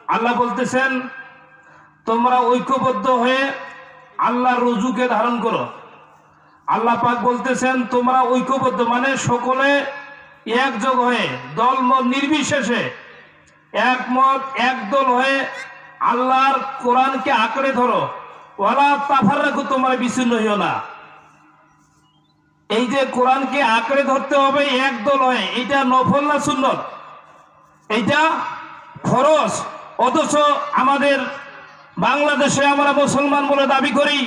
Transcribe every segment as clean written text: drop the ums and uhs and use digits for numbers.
আল্লাহ বলতেছেন তোমরা ঐক্যবদ্ধ হয়ে আল্লাহর রুজুকে ধারণ করো। আল্লাহ পাক বলতেছেন তোমরা ঐক্যবদ্ধ মানে সকলে একযোগ হয়ে দলমত নির্বিশেষে একমত একদল হয়ে আল্লাহর কোরআনকে আঁকড়ে ধরো। ওয়ালা তাফাররাকু, তোমরা বিচ্ছিন্ন হইও না। এই যে কোরআনকে আঁকড়ে ধরতে হবে একদল হয়ে, এটা নফল না সুন্নত? এইটা ফরজ। অথচ আমাদের বাংলাদেশে আমরা মুসলমান বলে দাবি করি,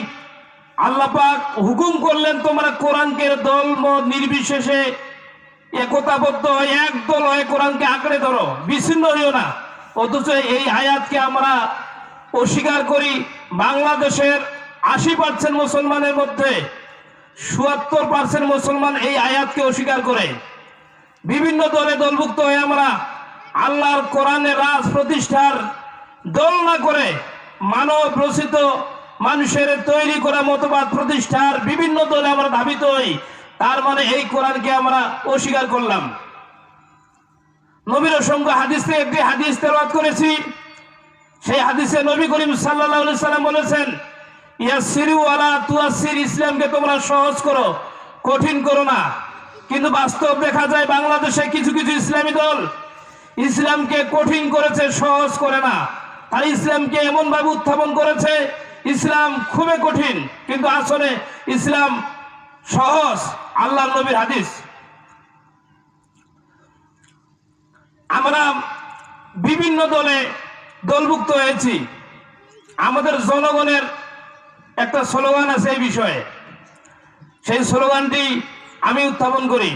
আল্লাহ পাক হুকুম করলেন তোমরা কোরআনকে দলমত নির্বিশেষে একতাবদ্ধ হয়ে একদল হয়ে কোরআনকে আঁকড়ে ধরো, বিচ্ছিন্ন হইও না। অথচ এই আয়াতকে আমরা অস্বীকার করি। বাংলাদেশের 80% মুসলমানের মধ্যে 77% মুসলমান এই আয়াতকে অস্বীকার করে। বিভিন্ন দলে দলভুক্ত হয়ে আমরা আল্লাহর কোরআনের রাজ প্রতিষ্ঠার দল না করে মানব রচিত মানুষের তৈরি করা মতবাদ প্রতিষ্ঠার বিভিন্ন দলে আমরা ধাবিত হই। তার মানে এই কোরআনকে আমরা অস্বীকার করলাম। নবীর অসংখ্য হাদিস থেকে একটি হাদিস তেলাওয়াত করেছি। সেই হাদিসে নবী করিম সাল্লাল্লাহু আলাইহি সাল্লাম বলেছেন, ইয়াসসিরু ওয়ালা তুয়াসসির, ইসলামকে তোমরা সহজ করো, কঠিন করো না। কিন্তু বাস্তব দেখা যায় বাংলাদেশে কিছু কিছু ইসলামী দল ইসলামকে কঠিন করেছে, সহজ করে না। তারা ইসলামকে এমন ভাবে উত্থাপন করেছে ইসলাম খুবই কঠিন, কিন্তু আসলে ইসলাম সহজ। আল্লাহর নবীর হাদিস। আমরা বিভিন্ন দলে দলভুক্ত হয়েছি। আমাদের জনগণের একটা স্লোগান আছে এই বিষয়ে, সেই স্লোগানটি আমি উত্থাপন করি।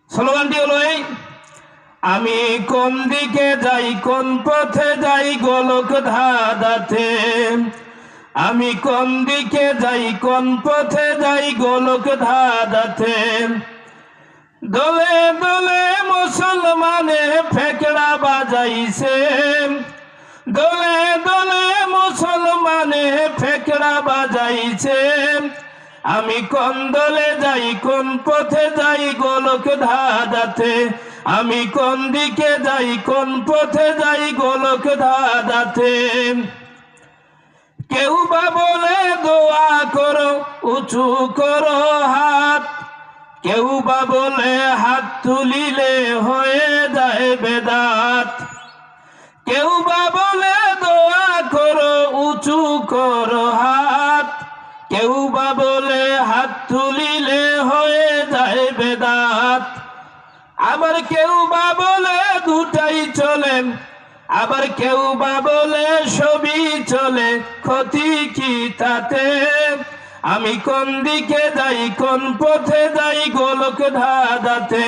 স্লোগানটি হলো এই, আমি কোন দিকে যাই কোন পথে যাই গোলক ধাঁধাতে, আমি কোন দিকে যাই কোন পথে যাই গোলক ধাঁধাতে, দলে দলে মুসলমানে ফেকড়া বাজাইছে, দলে দলে মুসলমানে ফেকড়া বাজাইছে, আমি কোন দলে যাই কোন পথে যাই গোলক ধাঁধাতে, আমি কোন দিকে যাই কোন পথে যাই গোলক ধাঁধাতে। কেউ বা বলে দোয়া করো উঁচু করো হাত, কেউ বা বলে হাত তুলিলে হয়ে যায় বেদাত, কেউ বা বলে দোয়া করো উঁচু করো হাত, কেউ বা বলে হাত তুলিলে হয়ে যায় বেদাত। আবার কেউ বা বলে দুটাই চলে, আবার কেউ বা বলে সবই চলে, ক্ষতি কি তাতে, আমি কোন দিকে যাই কোন পথে যাই গোলক ধাঁধাতে,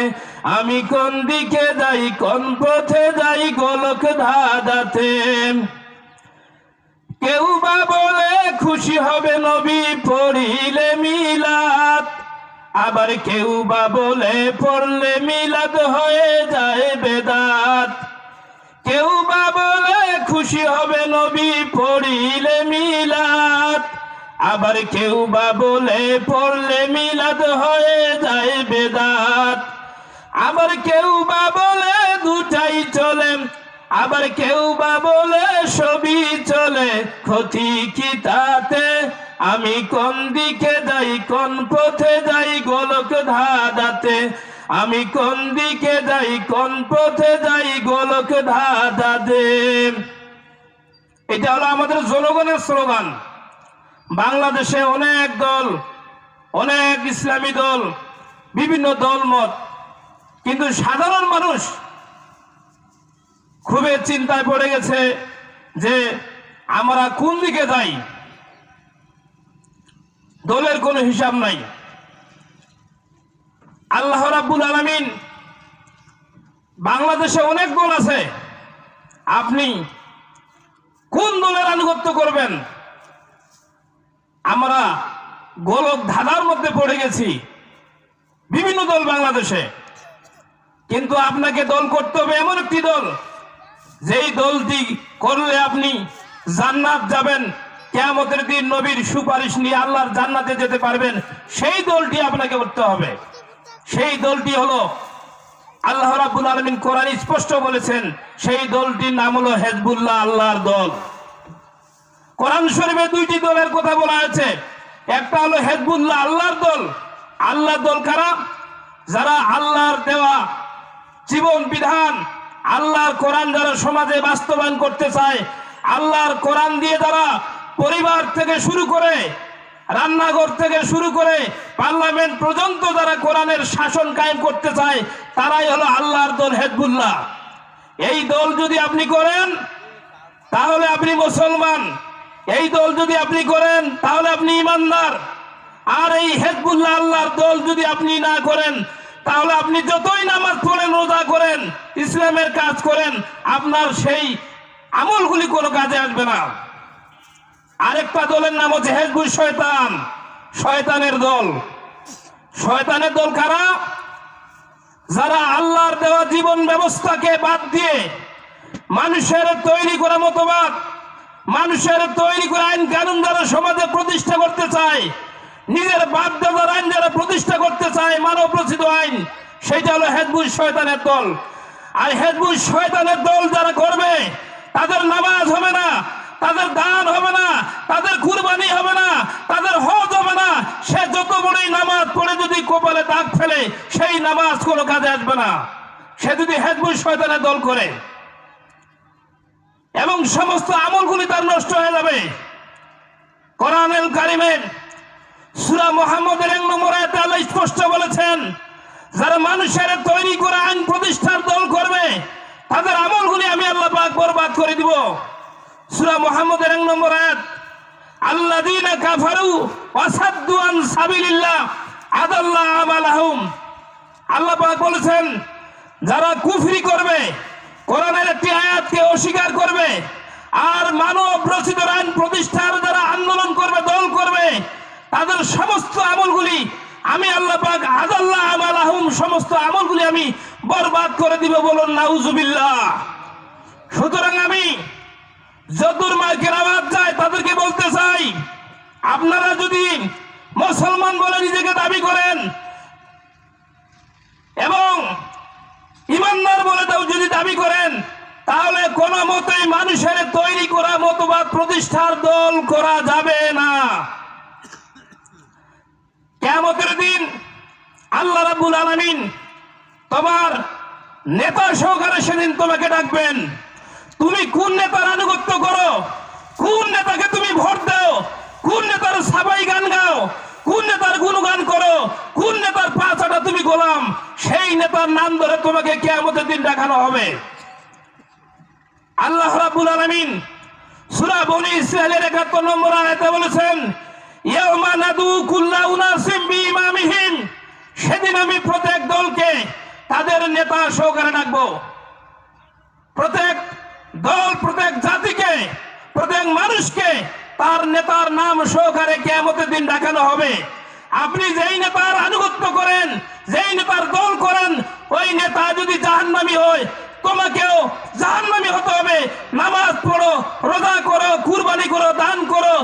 আমি কোন দিকে যাই কোন পথে যাই গোলক ধাঁধাতে। কেউ বা বলে খুশি হবে নবী পড়িলে মিলাদ, আবার কেউ বা বলে পড়লে মিলাদ হয়ে যায় বেদাত। কেউ বা বলে খুশি হবে নবী পড়িলে মিলাদ, আবার কেউ বা বলে পড়লে মিলাদ হয়ে যায় বেদাত। আবার কেউ বা বলে দুটাই চলে, আবার কেউ বা বলে সবই চলে, ক্ষতি কি তাতে, আমি কোন দিকে যাই কোন পথে যাই গোলক ধাঁধাতে, আমি কোন দিকে যাই কোন পথে যাই গোলক ধাঁধাতে। এটা হলো আমাদের জনগণের স্লোগান। বাংলাদেশে অনেক দল, অনেক ইসলামী দল, বিভিন্ন দলমত, কিন্তু সাধারণ মানুষ খুবই চিন্তায় পড়ে গেছে যে আমরা কোন দিকে যাই। দলের কোনো হিসাব নাই। আল্লাহ রাব্বুল আলামিন, বাংলাদেশে অনেক দল আছে, আপনি কোন দলের আনুগত্য করবেন? আমরা গোলক ধাঁধার মধ্যে পড়ে গেছি, বিভিন্ন দল বাংলাদেশে। কিন্তু আপনাকে দল করতে হবে এমন একটি দল, যেই দলটি করলে আপনি জান্নাত যাবেন, কিয়ামতের দিন নবীর সুপারিশ নিয়ে আল্লাহর জান্নাতে যেতে পারবেন। সেই দলটি আপনাকে করতে হবে। সেই দলটি হলো আল্লাহ রাব্বুল আলামিন কোরআনে স্পষ্ট বলেছেন, সেই দলটির নাম হলো হিজবুল্লাহ, আল্লাহর দল। কোরআন শরীফে দুইটি দলের কথা বলা আছে, একটা হলো হিজবুল্লাহ, আল্লাহর দল। আল্লাহর দল কারা? যারা আল্লাহর দেওয়া জীবন বিধান, আল্লাহর কোরআন যারা সমাজে বাস্তবায়ন করতে চায়, আল্লাহর কোরআন দিয়ে যারা পরিবার থেকে শুরু করে রান্নাঘর থেকে শুরু করে পার্লামেন্ট পর্যন্ত যারা কোরআনের শাসন কায়েম করতে চায়, তারাই হলো আল্লাহর দল হিজবুল্লাহ। এই দল যদি আপনি করেন তাহলে আপনি মুসলমান, এই দল যদি আপনি করেন তাহলে আপনি ইমানদার। আর এই হিজবুল্লাহ আল্লাহর দল যদি আপনি না করেন তাহলে আপনি যতই নামাজ পড়েন, রোজা করেন, ইসলামের কাজ করেন, আপনার সেই আমলগুলি কোনো কাজে আসবে না। আরেকটা দলের নাম হচ্ছে হিজবুল শয়তান, শয়তানের দল। শয়তানের দল কারা? যারা আল্লাহর দেওয়া জীবন ব্যবস্থাকে বাদ দিয়ে মানুষের তৈরি করা মতবাদ, মানুষের তৈরি করা আইন কানুন যারা সমাজে প্রতিষ্ঠা করতে চায়, নিজের বাপ দাদার আইন যারা প্রতিষ্ঠা করতে চায়, মানব রচিত আইন, সেটা হলো হিজবুল শয়তানের দল। আর হিজবুল শয়তানের দল যারা করবে, তাদের নামাজ হবে না, তাদের দান হবে না, তাদের কুরবানি হবে না, তাদের হজ হবে না। সে যত বড়ই নামাজ পড়ে যদি কপালে দাগ ফেলে, সেই নামাজ কোনো কাজে আসবে না, সে যদি হিজবুল শয়তানের দল করে, এবং সমস্ত আমলগুলি তার নষ্ট হয়ে যাবে। কোরআনুল কারীমের সূরা মুহাম্মদের 1 নম্বর আয়াতে আল্লাহ স্পষ্ট বলেছেন, যারা মানুষের তৈরি করা আইন প্রতিষ্ঠার দল করবে, তাদের আমলগুলি আমি আল্লাহ পাক বরবাদ করে দিব। সূরা মুহাম্মদের 1 নম্বর আয়াত, আল্লাযীনা কাফারু ওয়া সাদ্দু আন সাবিলিল্লাহ আদাল্লাহু আমালাহুম। আল্লাহ পাক বলেছেন, যারা কুফরি করবে, কোরআনের একটি আয়াতকে অস্বীকার করবে, আর মানব রচিত আইন প্রতিষ্ঠার যারা আন্দোলন করবে, দল করবে, তাদের সমস্ত আমলগুলি আমি আল্লাহ পাক আদাল্লাহু আমালাহুম, সমস্ত আমলগুলি আমি বরবাদ করে দিব। বলুন নাউজুবিল্লাহ। সুতরাং আমি যদুর মাইকের আওয়াজ যায় তাদেরকে বলতে চাই, আপনারা যদি মুসলমান বলে নিজেকে দাবি করেন এবং ইমানদার বলে যদি দাবি করেন, তাহলে কোনো মতেই মানুষের তৈরি করা মতবাদ প্রতিষ্ঠার দল করা যাবে না। কিয়ামতের দিন আল্লাহ রাব্বুল আলামিন তোমার নেতা সহকারে সেদিন তোমাকে ডাকবেন। তুমি কোন নেতার আনুগত্য করো, কোন নেতাকে তুমি ভোট দাও, কোন নেতার সাবাই গান গাও, কোন নেতার গুণগান করো, কোন নেতার পাঁচাটা তুমি গোলাম, সেই নেতার নাম ধরে তোমাকে কিয়ামতের দিন দেখানো হবে। আল্লাহ রাব্বুল আলামিন সূরা বনী ইসরাঈলের ৭১ নম্বর আয়াতে বলেছেন, ইয়াউমা নাদু কুল্লা উনাসিম বিইমামিহিম, সেদিন আমি প্রত্যেক দলকে তাদের নেতা সহকারে ডাকবো। প্রত্যেক দল, প্রত্যেক জাতিকে, প্রত্যেক মানুষকে তার নেতার নাম সহকারে কিয়ামতের দিন দেখানো হবে। আপনি যেই নেতার আনুগত্য করেন, যেই নেতার দল করেন, ওই নেতা যদি জাহান্নামী হয়, তোমাকেও জাহান্নামী হতে হবে। নামাজ পড়ো, রোজা করো, কুরবানি করো, দান করো,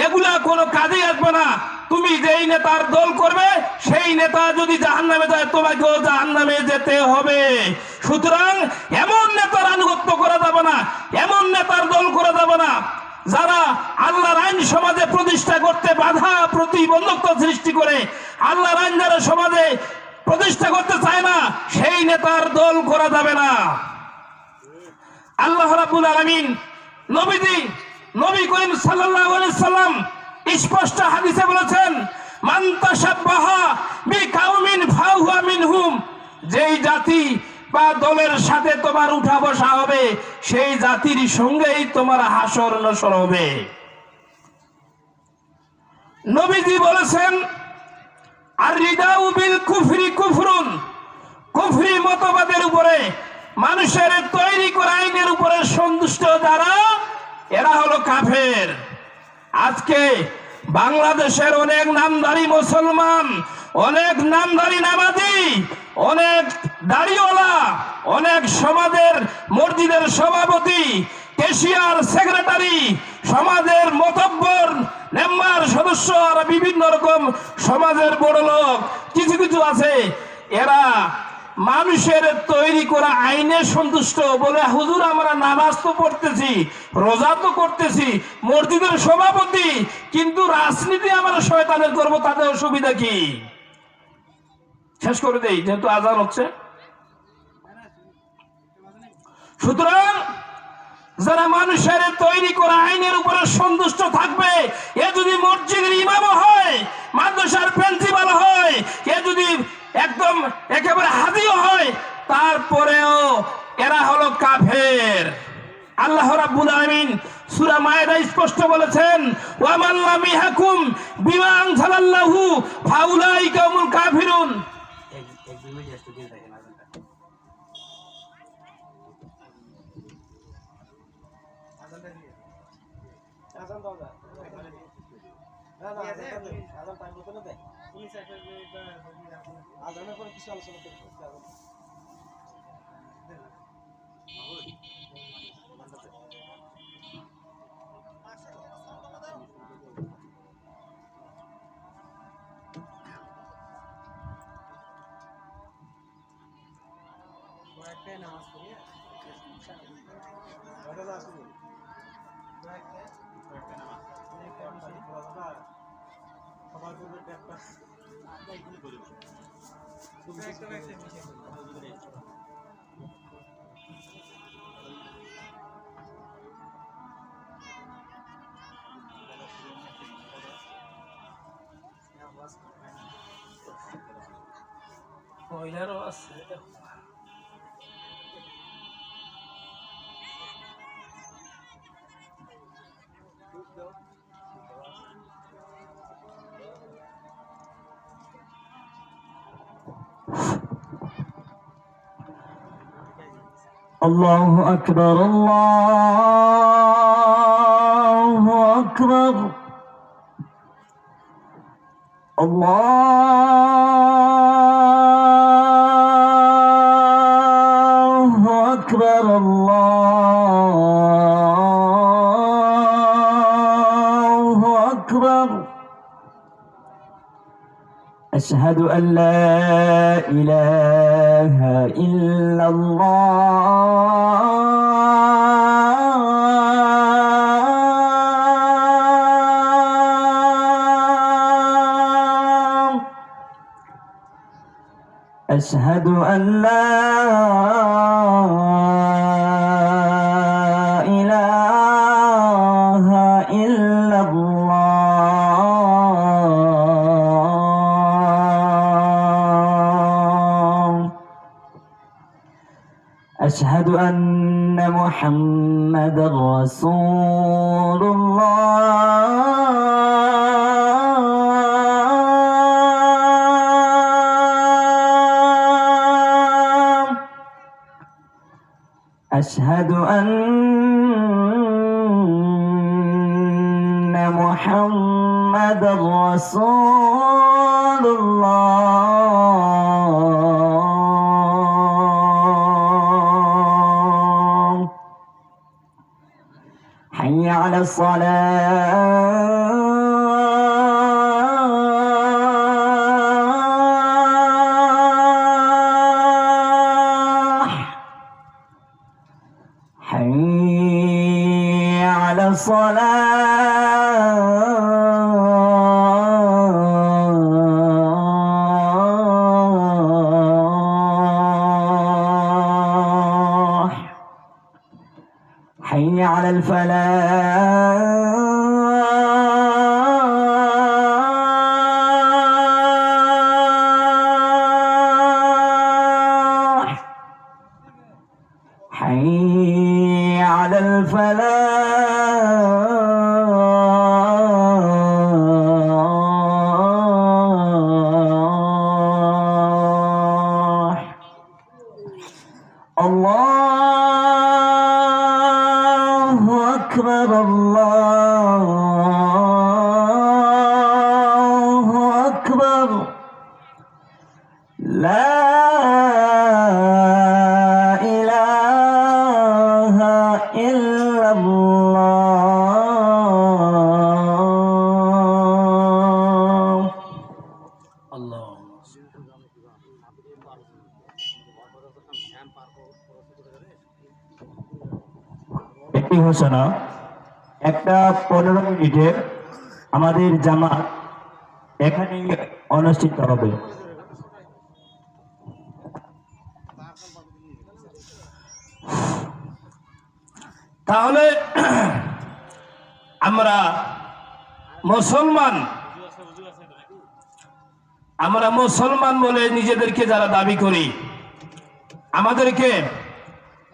এগুলা কোনো কাজে আসবে না। তুমি যেই নেতার দল করবে, সেই নেতা যদি জাহান্নামে যায়, তোমাকেও জাহান্নামে যেতে হবে। সুতরাং এমন নেতার আনুগত্য করা যাবে না, এমন নেতার দল করা যাবে না যারা আল্লাহর আইন সমাজে প্রতিষ্ঠা করতে বাধা প্রতিবন্ধকতা সৃষ্টি করে, আল্লাহর আইন যারা সমাজে প্রতিষ্ঠা করতে চায় না, সেই নেতার দল করা যাবে না। আল্লাহ রাব্বুল আলামিন নবী করিম সাল্লাল্লাহু আলাইহি সাল্লাম স্পষ্ট হাদিসে বলেছেন, মান তাশাব্বাহা বিকাউমিন ফাহুয়া মিনহুম, যেই জাতি বা দলের সাথে তোমার উঠা বসা হবে, সেই জাতির সঙ্গেই তোমার হাসর নসর হবে। নবীজি বলেছেন, আর রিদাউ বিল কুফরি কুফরুন, কুফরি মতবাদের উপরে, মানুষের তৈরি করা আইনের উপরে সন্তুষ্ট যারা, এরা হলো কাফের। আজকে বাংলাদেশের অনেক নামধারী মুসলমান, অনেক নামধারী নামাজি, অনেক দাড়িওয়ালা, অনেক সমাজের মসজিদের সভাপতি, ক্যাশিয়ার, সেক্রেটারি, সমাজের মোতব্বর, মেম্বার, সদস্য, আর বিভিন্ন রকম সমাজের বড় লোক কিছু কিছু আছে, এরা মানুষের তৈরি করা আইনে সন্তুষ্ট বলে হুজুর আমরা নামাজ তো পড়তেছি, রোজা তো করতেছি, মসজিদের সভাপতি, কিন্তু রাজনীতি আমরা শয়তানের করবো, তাতে অসুবিধা কি? শেষ করে দেই যেহেতু আজান হচ্ছে। সুতরাং যারা মানুষের তৈরি করা আইনের উপরে সন্তুষ্ট থাকবে, এ যদি মসজিদের ইমামও হয়, মাদ্রাসার প্রিন্সিপাল হয়, এ যদি একদম একেবারে হাদিও হয়, তারপরেও এরা হলো কাফের। আল্লাহ রাব্বুল আলামিন সূরা মায়েদা স্পষ্ট বলেছেন, ওয়া মান লাম ইয়াহকুম বিমা আনজালাল্লাহু ফাউলাইকা হুমুল কাফিরুন। মহিলারও আছে। الله أكبر الله أكبر الله أكبر الله أكبر أشهد أن لا إله إلا الله أشهد أن لا إله إلا الله أشهد أن محمدا رسول الله أشهد أن محمدا رسول الله حي على الصلاة حي على الصلاة حي على الفلاح حي على الفلاح الله أكبر الله أكبر لا إله إلا الله আল্লাহ এই ঘোষণা, একটা 15 মিনিটে আমাদের জামাত এখানে অনুষ্ঠিত হবে। তাহলে আমরা মুসলমান বলে নিজেদেরকে যারা দাবি করি, আমাদেরকে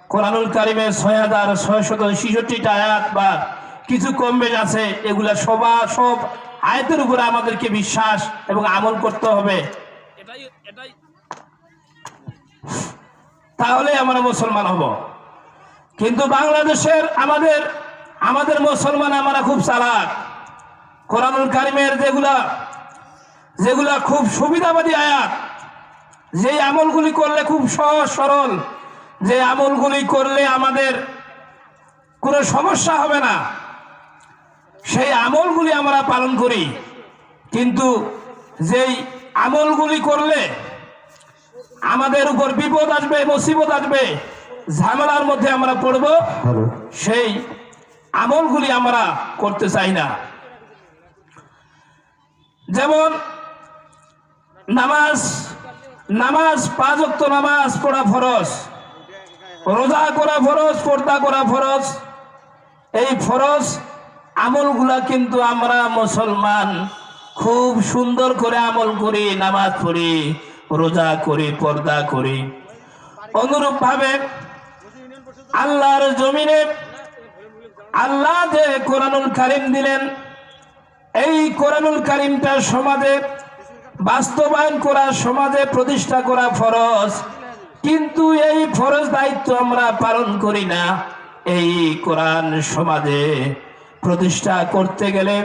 কোরআনুল কারিমের 6666টা আয়াত বা কিছু কম বেশ আছে, এগুলা সব আয়াতের উপরে আমাদেরকে বিশ্বাস এবং আমল করতে হবে। তাহলে আমরা মুসলমান হব। কিন্তু বাংলাদেশের আমাদের মুসলমান আমরা খুব চালাক। কোরআনুল কারিমের যেগুলা খুব সুবিধাবাদী আয়াত, যে আমলগুলি করলে খুব সহজ সরল, যে আমলগুলি করলে আমাদের কোনো সমস্যা হবে না, সেই আমলগুলি আমরা পালন করি। কিন্তু যেই আমলগুলি করলে আমাদের উপর বিপদ আসবে, মুসিবত আসবে, ঝামেলার মধ্যে আমরা পড়ব, সেই আমলগুলি আমরা করতে চাই না। যেমন নামাজ 5 ওয়াক্ত নামাজ পড়া ফরজ, রোজা করা ফরজ, পর্দা করা ফরজ। এই ফরজ আমলগুলা কিন্তু আমরা মুসলমান খুব সুন্দর করে আমল করি, নামাজ পড়ি, রোজা করি, পর্দা করি। অনুরূপ ভাবে আল্লাহর জমিনে আল্লাহ যে কোরআনুল কারিম দিলেন, এই কোরআনুল কারিমটা সমাজে বাস্তবায়ন করা, সমাজে প্রতিষ্ঠা করা ফরজ। কিন্তু এই ফরজ দায়িত্ব আমরা পালন করি না। এই কোরআন সমাজে প্রতিষ্ঠা করতে গেলে,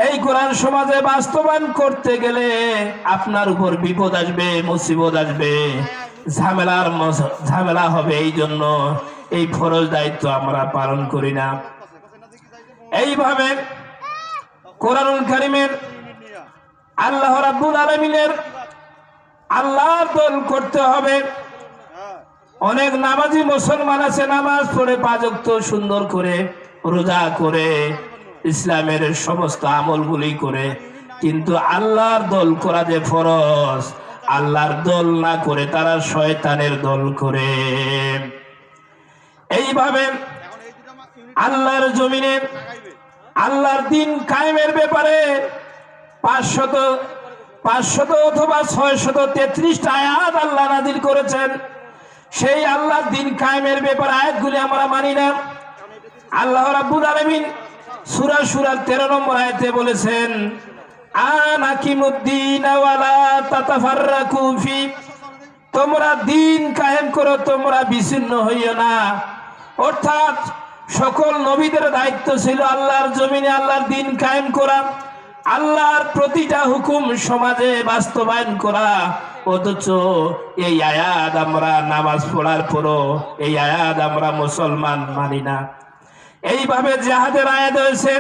এই কোরআন সমাজে বাস্তবায়ন করতে গেলে আপনার উপর বিপদ আসবে, মুসিবত আসবে, ঝামেলা হবে। এই জন্য এই ফরজ দায়িত্ব আমরা পালন করি না। এইভাবে কোরআনুল কারিমের আল্লাহ রাব্বুল আলামিনের আল্লাহর দল করতে হবে। অনেক নামাজি মুসলমান আছে, নামাজ পড়ে 5 ওয়াক্ত সুন্দর করে, রোজা করে, ইসলামের সমস্ত আমলগুলি করে, কিন্তু আল্লাহর দল করা যে ফরজ, আল্লাহর দল না করে তারা শয়তানের দল করে। এইভাবে আল্লাহর জমিনে আল্লাহর দ্বীন কায়েমের ব্যাপারে 500 অথবা 633টা আয়াত আল্লাহ নাযিল করেছেন। সেই আল্লাহর দ্বীন কায়েমের ব্যাপারে আয়াতগুলি আমরা মানি না। আল্লাহ রাব্বুল আলামিন সূরা 13 নম্বর আয়াতে বলেছেন, আনাকিমুদ্দিন ওয়ালা তাতাফাররাকু ফি, তোমরা দ্বীন কায়েম করো, তোমরা বিচ্ছিন্ন হইও না। অর্থাৎ সকল নবীদের দায়িত্ব ছিল আল্লাহর জমিনে আল্লাহর দ্বীন কায়েম করা, আল্লাহর প্রতিটা হুকুম সমাজে বাস্তবায়ন করা। অথচ এই আয়াত আমরা নামাজ পড়ার পরও এই আয়াত আমরা মুসলমান মানি না। এইভাবে জিহাদের আয়াত হয়েছে,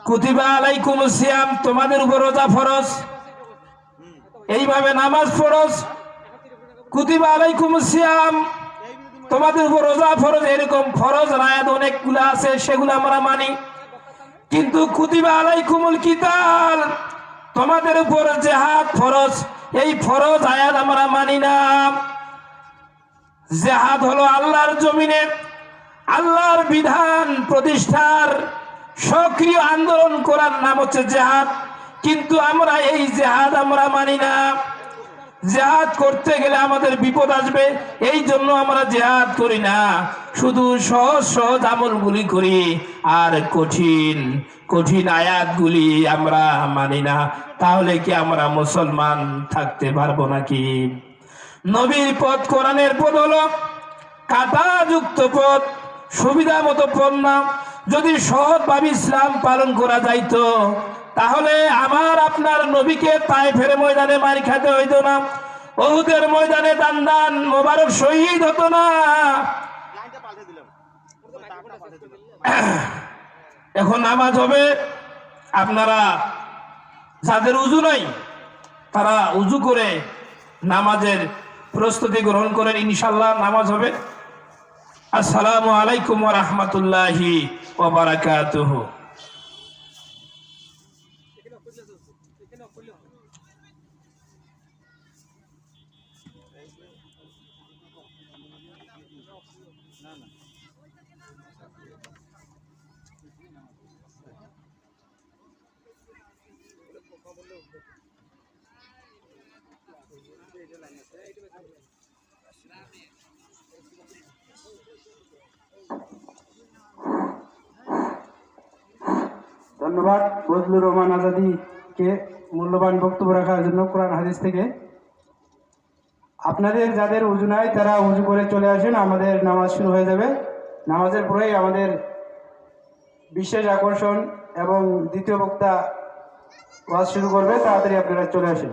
কুতিবা আলাইকুমুস সিয়াম, তোমাদের উপর রোজা ফরজ। এইভাবে নামাজ ফরজ, কুতিবা আলাইকুমুস সিয়াম, তোমাদের উপর রোজা ফরজ। এরকম ফরজ আয়াত অনেকগুলো আছে, সেগুলো আমরা মানি। কিন্তু কুতিবা আলাইকুমুল কিতাল, তোমাদের উপর জিহাদ ফরজ, এই ফরজ আয়াত আমরা মানি না। জিহাদ হলো আল্লাহর জমিনে আল্লাহর বিধান প্রতিষ্ঠার সক্রিয় আন্দোলন করার নাম হচ্ছে জিহাদ। কিন্তু আমরা এই জিহাদ আমরা মানি না। জিহাদ করতে গেলে আমাদের বিপদ আসবে, এই জন্য আমরা জিহাদ করি না। শুধু সহজ সহজ আমলগুলি করি, আর কঠিন কঠিন আয়াতগুলি আমরা মানি না। তাহলে কি আমরা মুসলমান থাকতে পারবো নাকি? নবীর পথ, কোরআনের পথ হলো কাঁটাযুক্ত পথ, সুবিধা মতো পথ না। যদি সহজভাবে ইসলাম পালন করা যাইতো, তাহলে আমার আপনার নবীকে তায়েফের ময়দানে মার খেতে হইতো না, উহুদের ময়দানে দান মোবারক শহীদ হতো না। এখন নামাজ হবে, আপনারা যাদের উযু নাই তারা উযু করে নামাজের প্রস্তুতি গ্রহণ করেন, ইনশাআল্লাহ নামাজ হবে। আসসালামু আলাইকুম ওয়া রাহমাতুল্লাহি ওয়া বারাকাতুহু। ধন্যবাদ বজলুর রহমান আজাদীকে মূল্যবান বক্তব্য রাখার জন্য কোরআন হাদিস থেকে। আপনাদের যাদের উজু নাই তারা উজু করে চলে আসেন, আমাদের নামাজ শুরু হয়ে যাবে। নামাজের পরেই আমাদের বিশেষ আকর্ষণ এবং দ্বিতীয় বক্তা ওয়াজ শুরু করবে, তাড়াতাড়ি আপনারা চলে আসেন।